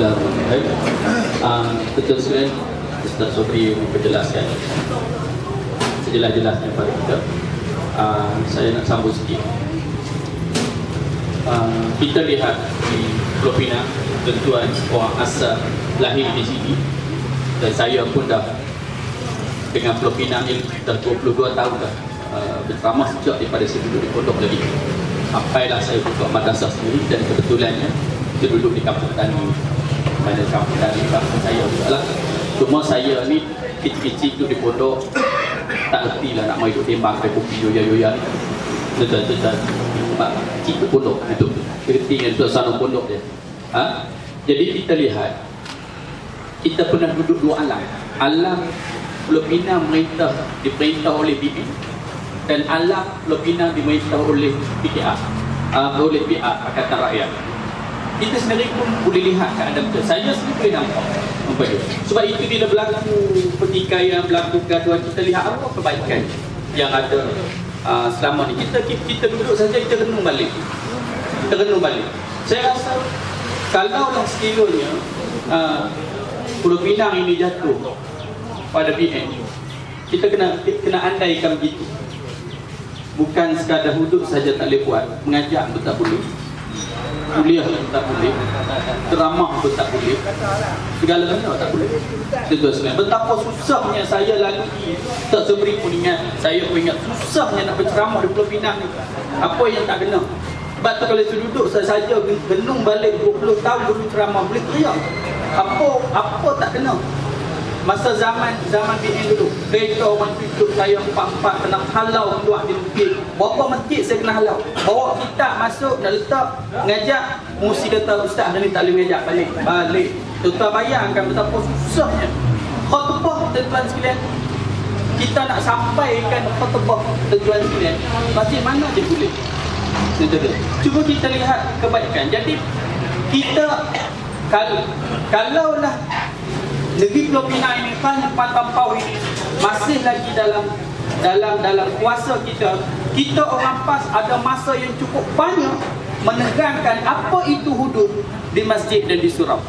Bismillahirrahmanirrahim. Betul sekali Ustaz Sobri memperjelaskan sejelas-jelasnya pada kita. Saya nak sambung sikit. Kita lihat di Pulau Pinang, tuan orang asal lahir di sini, dan saya pun dah dengan Pulau Pinang ini dah 22 tahun dah berceramah sejak daripada saya duduk di pondok lagi. Sampailah saya buka madrasah sendiri, dan kebetulannya saya duduk di kampung Tani. Pada kampung Tani, kampung saya juga lah. Cuma saya ni kecil-kecil duduk di pondok, tak erti lah nak main duduk tembak pakai kopi yoya-yoya ni. Tuan-tuan kecil di pondok itu kerti dengan suasana pondok dia. Jadi kita lihat, kita pernah duduk dua alam. Alam Pulau Pinang diperintah oleh BN, dan alam Pulau Pinang diperintah oleh PKR, oleh PA Pakatan Rakyat. Kita sendiri pun boleh lihat keadaan betul. Saya sendiri boleh nampak. Sebab itu bila berlaku pertikaian, berlaku gaduhan, kita lihat apa kebaikan yang ada selama ni. Kita duduk saja, kita renung balik. Saya rasa kalau sekiranya Pulau Pinang ini jatuh pada BN, kita kena andaikan begitu. Bukan sekadar duduk saja tak boleh buat, mengajar pun tak boleh, kuliah pun tak boleh, ceramah pun tak boleh, segala-galanya tak boleh. Betapa susahnya saya lagi tak Sobri pun ingat, saya pun ingat susahnya nak berceramah di Pulau Pinang ni. Apa yang tak kena? Sebab tu kalau saya duduk saja genung balik 20 tahun dulu ceramah, boleh teriak. Apa tak kena? Masa zaman BN dulu, kereta orang tutup saya 4-4 kena halau keluar di masjid. Berapa masjid saya kena halau. Bawa kitab masuk dan letak, ngajak, mesti kata ustaz ni tak boleh ngajak balik. Tuan-tuan bayangkan betapa susahnya khutbah, tuan-tuan sekalian. Kita nak sampaikan khutbah, tuan-tuan sekalian, masjid mana je boleh. Cuba kita lihat kebaikan. Jadi kita kalaulah negeri Pulau Pinang ini, Tanjung Pau ini masih lagi dalam kuasa kita orang PAS ada masa yang cukup banyak menegangkan apa itu hudud di masjid dan di surau.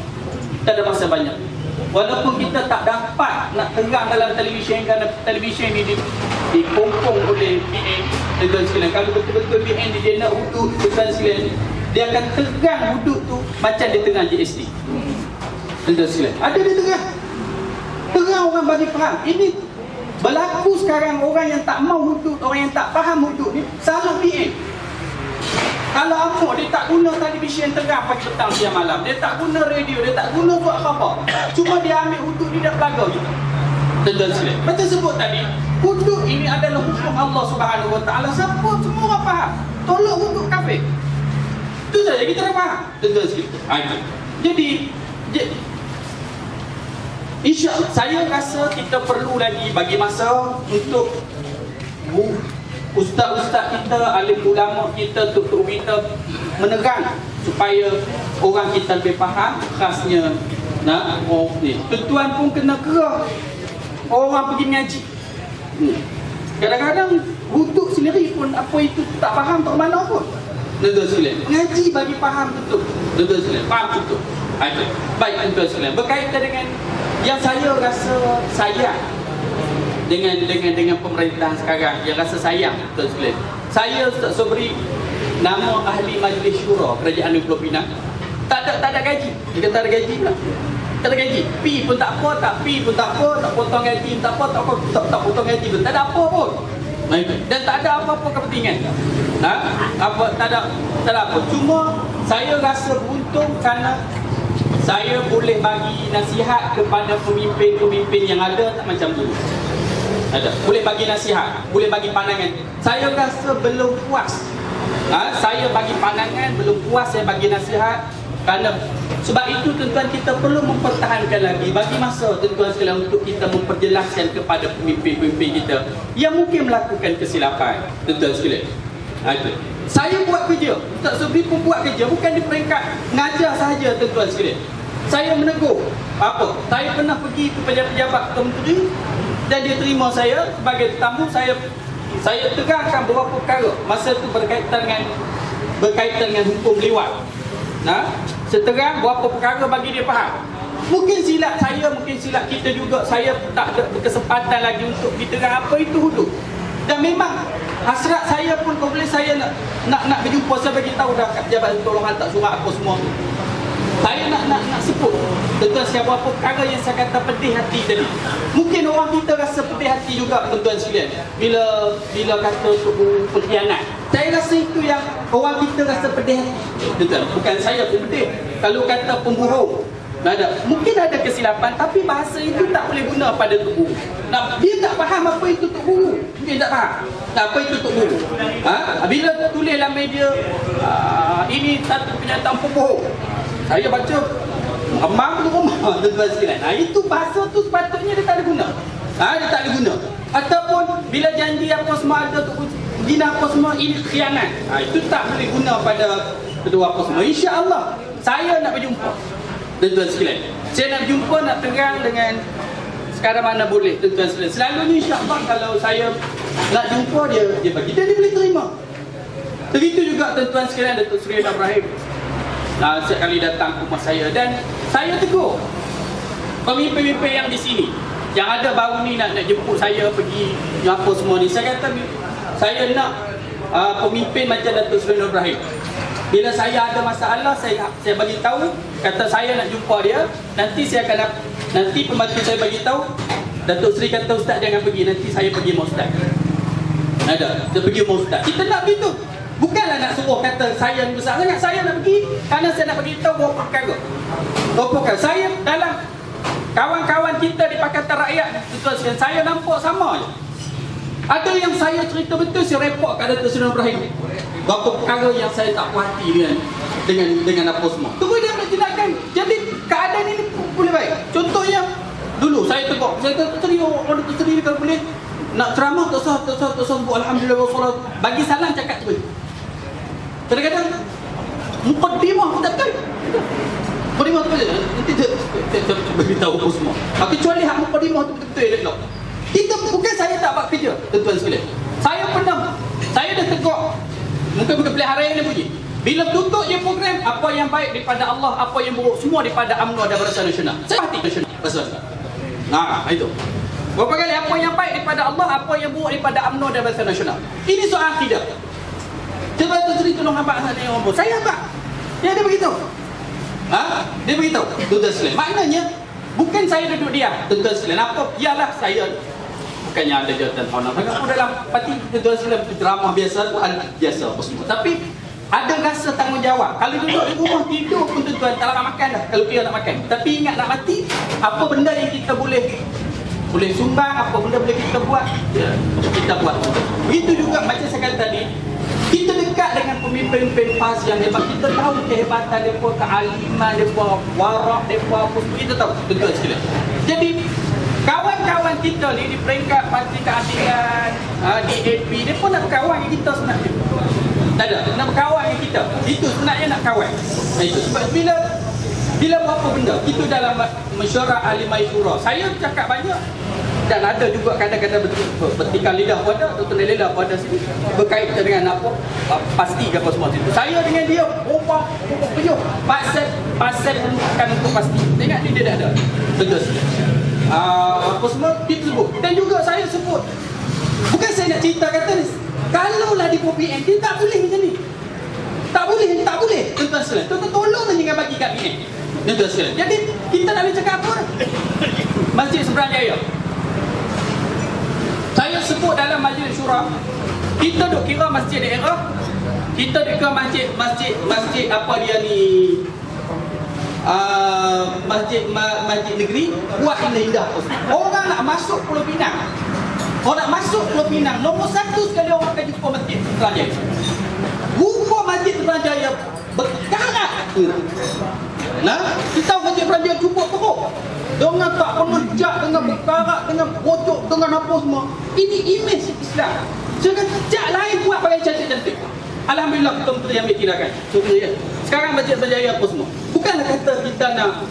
Kita ada masa banyak. Walaupun kita tak dapat nak terang dalam televisyen, kerana televisyen ini dipongkong oleh BN. Tuan sekalian, kalau betul-betul BN dia nak hudud, tuan sekalian, dia akan terang hudud tu macam dia terang GST. Tuan sekalian, ada di tengah orang bagi faham. Ini berlaku sekarang. Orang yang tak mau hudud, orang yang tak faham hudud ni salah BN. Kalau apa, dia tak guna televisyen terang pagi petang siang malam, dia tak guna radio, dia tak guna buat khabar, cuma dia ambil hudud ni dah pelaga je. Tuan-tuan sekalian, macam sebut tadi, hudud ini adalah hukum Allah Subhanahu Wa Taala. Siapa semua orang faham, tolak hudud kafir. Itu saja kita dah faham. Tuan-tuan sekalian, jadi InsyaAllah, saya rasa kita perlu lagi bagi masa untuk ustaz-ustaz kita, alim ulama kita, tutur kita menerang supaya orang kita lebih faham. Khasnya ni, tuan-tuan pun kena kerah orang pergi mengaji. Kadang-kadang hudud sendiri pun apa itu tak faham tak mana pun. Tuan-tuan sekalian, mengaji bagi faham betul. Tuan-tuan sekalian, faham betul. Baik tuan-tuan sekalian, berkaitan dengan yang saya rasa sayang dengan pemerintahan sekarang, yang rasa sayang tuan sekalian. Saya Ustaz Sobri, nama ahli Majlis Syura Kerajaan Pulau Pinang, tak ada gaji. Dia kata ada gaji pula. Tak ada gaji. Pi pun tak apa, tak potong gaji, tak potong gaji pun, tak ada apa pun. Dan tak ada apa-apa kepentingan. Tak ada apa. Cuma saya rasa beruntung kerana saya boleh bagi nasihat kepada pemimpin-pemimpin yang ada, tak macam dulu. Boleh bagi nasihat, boleh bagi pandangan. Saya rasa belum puas. Saya bagi pandangan, belum puas saya bagi nasihat. Kerana sebab itu tuan-tuan, kita perlu mempertahankan lagi, bagi masa tuan-tuan sekalian untuk kita memperjelaskan kepada pemimpin-pemimpin kita yang mungkin melakukan kesilapan. Tuan-tuan sekalian, saya buat kerja, Ustaz Sobri pun buat kerja, bukan di peringkat mengajar sahaja tuan-tuan sekalian. Saya menegur saya pernah pergi ke pejabat-pejabat menteri dan dia terima saya sebagai tetamu. Saya terangkan beberapa perkara masa itu berkaitan dengan hukum liwat. seterang berapa perkara bagi dia faham. Mungkin silap saya, mungkin silap kita juga. Saya tak ada kesempatan lagi untuk diterang apa itu hudud. Dan memang hasrat saya pun kalau boleh saya nak berjumpa, saya bagi tahu dah kat pejabat tolong hantar surat apa semua. Saya nak sebut tuan siapa apa perkara yang saya kata pedih hati tadi. Mungkin orang kita rasa pedih hati juga tuan sekalian bila kata untuk pengkhianat. Saya rasa itu yang orang kita rasa pedih hati. Tuan, bukan saya pun pedih. Kalau kata pembohong, mungkin ada kesilapan, tapi bahasa itu tak boleh guna pada Tok Guru. Dia tak faham apa itu Tok Guru. Mungkin tak faham apa itu Tok Guru. Bila tulis dalam media ini satu pernyataan pembohong, saya baca Amang tu rumah tuan sekalian. Itu bahasa tu sepatutnya dia tak ada guna. Dia tak ada guna. Ataupun bila janji apa semua ada tu gina apa semua, ini khianat. Itu tak boleh guna pada kedua apa semua. InsyaAllah saya nak berjumpa tuan sekalian. Saya nak berjumpa, nak terang dengan sekarang mana boleh tuan sekalian. Selalunya insyaAllah kalau saya nak jumpa dia bagi dia boleh terima. Begitu juga tuan sekalian, Datuk Seri Ibrahim setiap kali datang ke rumah saya, dan saya tegur pemimpin-pemimpin yang di sini yang ada baru ni nak jemput saya pergi apa semua ni. Saya kata saya nak pemimpin macam Datuk Seri Ibrahim. Bila saya ada masalah, saya bagi tahu, kata saya nak jumpa dia, nanti pembantu saya bagi tahu, Datuk Seri kata ustaz jangan pergi, nanti saya pergi sama ustaz. Dia pergi sama ustaz. Kita nak begitu. Bukanlah nak suruh kata saya ni besar sangat. Saya nak pergi kerana saya nak bagi tahu berapa perkara. Saya dalam kawan-kawan kita di Pakatan Rakyat, saya nampak sama je. Ada yang saya cerita betul, saya report kat Datuk Seri Ibrahim berapa perkara yang saya tak puas hati dengan apa semua. Terus dia nak tindakan. Jadi keadaan ini boleh baik. Contohnya dulu saya tegur, saya kata orang Datuk Seri kalau boleh nak ceramah tak sah buat alhamdulillah wassalat, bagi salam cakap terus. Kadang-kadang mukaddimah pun tak betul. Mukaddimah tu je. Nanti saya beritahu apa semua. Kecuali hak mukaddimah tu betul-betul elok. Kita bukan saya tak buat kerja, tuan sekalian. Saya dah tegur. Mungkin pelihara yang dia puji. Bila tutup je program, apa yang baik daripada Allah, apa yang buruk semua daripada UMNO dan Barisan Nasional. Saya hati nasional. Itu. Berapa kali apa yang baik daripada Allah, apa yang buruk daripada UMNO dan Barisan Nasional. Ini soal akidah. Cuba Datuk Seri tolong abang saya ngomong. Saya abang. Dia beritahu. Dia beritahu. Tuan sekalian. Maknanya bukan saya duduk diam. Tuan sekalian. Apa? Ialah saya. Bukannya ada jawatan honor. Kalau dalam parti tuan sekalian drama biasa tu biasa apa semua. Tapi ada rasa tanggungjawab. Kalau duduk di rumah tidur pun tuan tak nak makan dah. Kalau dia nak makan. Tapi ingat nak mati, apa benda yang kita boleh sumbang, apa benda boleh kita buat, kita buat. Begitu juga macam saya kata tadi, kita dekat dengan pemimpin-pemimpin PAS yang hebat. Kita tahu kehebatan mereka, kealiman mereka, warak mereka, apa semua. Kita tahu, betul sekalian. Jadi, kawan-kawan kita ni di peringkat Parti Keadilan, DAP, dia pun nak berkawan dengan kita sebenarnya. Tak ada, nak berkawan dengan kita. Itu sebenarnya nak kawan. Itu sebab bila berapa benda, kita dalam mesyuarat ahli masyurah, saya cakap banyak. Dan ada juga kadang-kadang bertikal lidah pada Dr. Lidah pada sini berkaitan dengan apa pasti ke apa semua itu. Saya dengan dia berubah pasal bukan untuk pasti. Tengok ni dia dah ada. Betul. Apa semua kita sebut. Dan juga saya sebut. Bukan saya nak cerita kata ni. Kalaulah di PPN dia tak boleh macam ni. Tak boleh. Tuan-tuan sekalian. Tuan-tuan tolong jangan bagi kat ni. Tuan-tuan sekalian. Jadi kita nak boleh cakap apa? Masjid Seberang Jaya. Saya sebut dalam majlis syura, kita duk kira masjid daerah, kita duk kira masjid apa dia ni, masjid negeri, buat indah-indah. Orang nak masuk Pulau Pinang, nombor satu sekali orang akan jumpa masjid Seberang Jaya. Rupa masjid Seberang Jaya berkarat. Kita masjid Seberang Jaya cukup teruk. Dengan tak pengerjak, dengan berkarat, dengan bocok, dengan apa semua. Ini imej Islam. Saya kata, jak lain buat pakai cantik-cantik. Alhamdulillah, betul-betul yang ambil tindakan. Sekarang Masjid Berjaya apa semua. Bukanlah kata kita nak,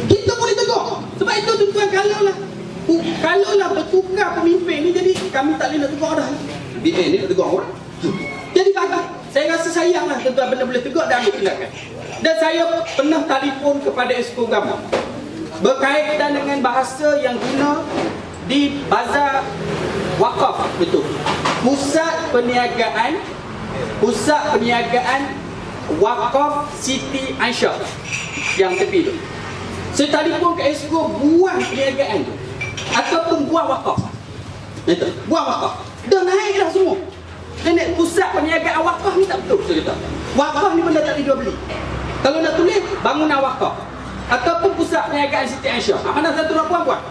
kita boleh tegur. Sebab itu tuan-tuan, kalaulah bertukar pemimpin ni, jadi kami tak boleh nak tegur dah. BN ni nak tegur orang. Jadi bagus. Saya rasa sayanglah tuan-tuan benda boleh tegur dan ambil tindakan. Dan saya pernah telefon kepada Esko Agama berkaitan dengan bahasa yang guna di bazar wakaf, betul. Pusat perniagaan wakaf Siti Aisyah yang tepi tu. Saya telefon ke Esko buang perniagaan tu ataupun buang wakaf. Betul. Buang wakaf. Dah naik dah semua. Dia nak pusat perniagaan wakaf ni tak betul, saya kata. Wakaf ni benda tak dijual beli. Kalau nak tulis bangunan wakaf ataupun pusat perniagaan Siti Aisyah, mana satu nak buat?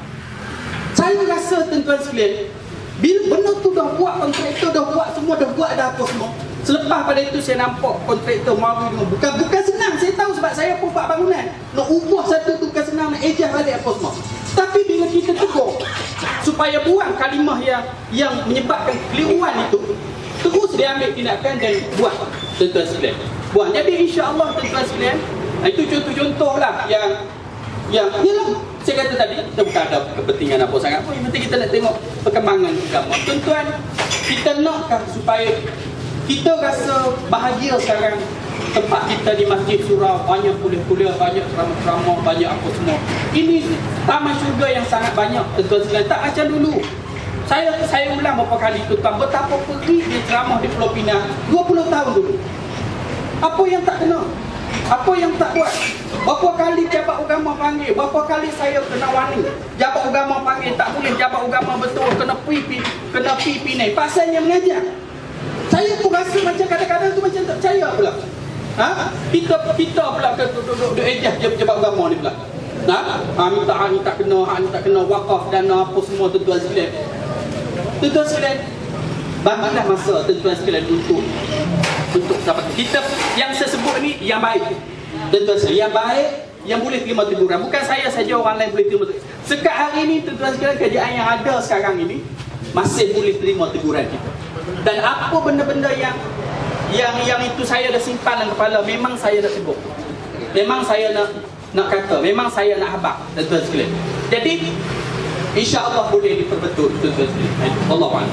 Saya rasa tuan-tuan sekalian, bila benda tu dah buat, kontraktor dah buat semua, dah buat dah apa semua. Selepas pada itu saya nampak kontraktor mari bukan senang, saya tahu sebab saya pun buat bangunan. Nak ubah satu tu bukan senang, nak ejah balik apa semua. Tapi bila kita tegur supaya buang kalimah yang menyebabkan keliruan itu, terus dia ambil tindakan dan buat, tuan-tuan sekalian. Buat. Jadi insya-Allah tuan-tuan sekalian, itu contoh-contoh lah yang yalah, saya kata tadi, kita bukan ada kepentingan apa sangat pun, yang penting kita nak tengok perkembangan agama. Tuan-tuan, kita nakkan supaya kita rasa bahagia sekarang. Tempat kita di Masjid Surau banyak kuliah-kuliah, banyak ceramah-ceramah, banyak apa semua. Ini taman syurga yang sangat banyak, tuan-tuan sekalian. Tak macam dulu. Saya ulang beberapa kali, tuan-tuan, betapa pergi dia ceramah di Pulau Pinang 20 tahun dulu. Apa yang tak kena? Apa yang tak buat? Berapa kali jabat agama panggil? Berapa kali saya kena warning? Jabat agama panggil, tak boleh jabat agama betul, kena pipi ni. Pasalnya mengajar. Saya pun rasa macam kadang-kadang tu macam tak percaya pula. Kita pula duduk ejah jabat agama ni pula. Ni tak kena wakaf dana apa semua, tuan-tuan sekalian. Tuan-tuan sekalian, bagilah masa tuan-tuan sekalian untuk dapat kita yang saya sebut ni yang baik. Tuan-tuan sekalian, yang baik, yang boleh terima teguran. Bukan saya saja, orang lain boleh terima teguran. Sekarang hari ni tuan-tuan sekalian, kerajaan yang ada sekarang ini masih boleh terima teguran kita. Dan apa benda-benda yang itu saya dah simpan dalam kepala, memang saya dah sebut. Memang saya nak kata, memang saya nak habaq, tuan-tuan sekalian. Jadi insya-Allah boleh diperbetul, tuan-tuan sekalian. Allahu a'lam.